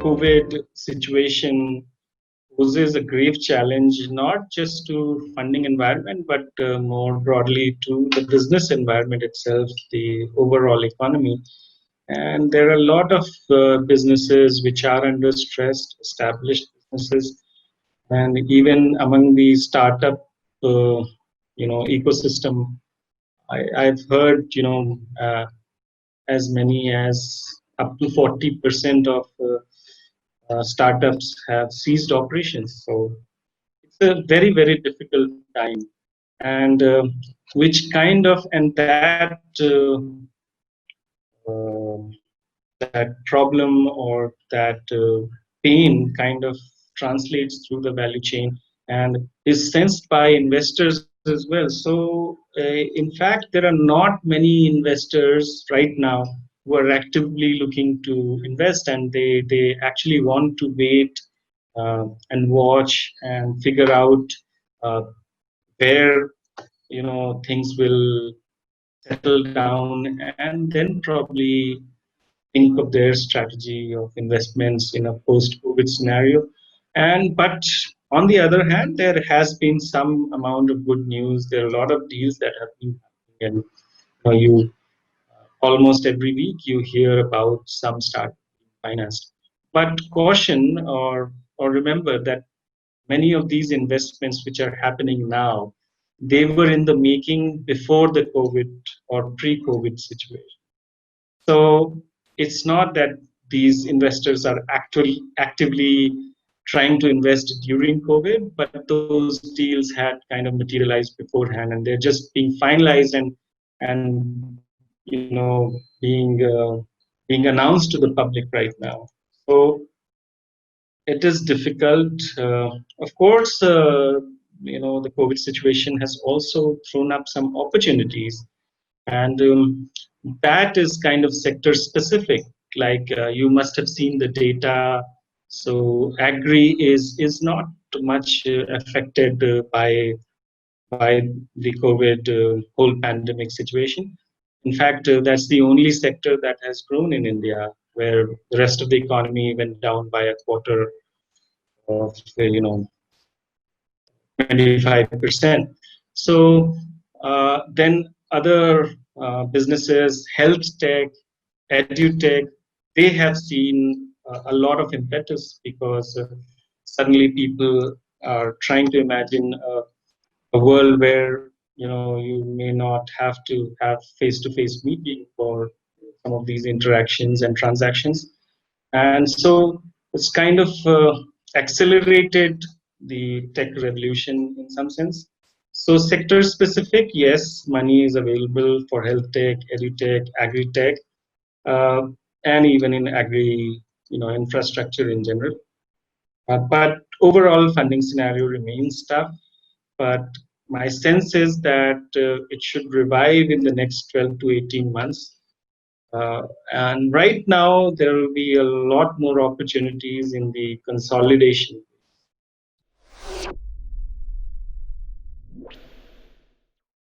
COVID situation poses a grave challenge, not just to funding environment, but more broadly to the business environment itself, the overall economy. And there are a lot of businesses which are under stress, established businesses, and even among the startup, ecosystem, I've heard, as many as up to 40% of startups have ceased operations. So it's a very, very difficult time. And which kind of, and that problem or that pain kind of translates through the value chain and is sensed by investors as well. So, in fact, there are not many investors right now who are actively looking to invest, and they actually want to wait and watch and figure out uh, where things will settle down, and then probably think of their strategy of investments in a post-COVID scenario. And but on the other hand, there has been some amount of good news. There are a lot of deals that have been happening, and you almost every week you hear about some start financed. But caution, or remember that many of these investments which are happening now, they were in the making before the COVID or pre-COVID situation. So it's not that these investors are actually actively trying to invest during COVID, but those deals had kind of materialized beforehand, and they're just being finalized and being announced to the public right now. So it is difficult. Of course, the COVID situation has also thrown up some opportunities, and that is kind of sector specific. Like you must have seen the data. So agri is not much affected by the COVID whole pandemic situation. In fact, that's the only sector that has grown in India, where the rest of the economy went down by a quarter of 25%. So then other businesses, health tech, edu tech, they have seen a lot of impetus because suddenly people are trying to imagine a world where you may not have to have face-to-face meeting for some of these interactions and transactions, and so it's kind of accelerated the tech revolution in some sense. So sector specific, yes, money is available for health tech, edu tech, agri tech, uh, and even in agri, infrastructure in general. But overall funding scenario remains tough. But my sense is that it should revive in the next 12 to 18 months. And right now, there will be a lot more opportunities in the consolidation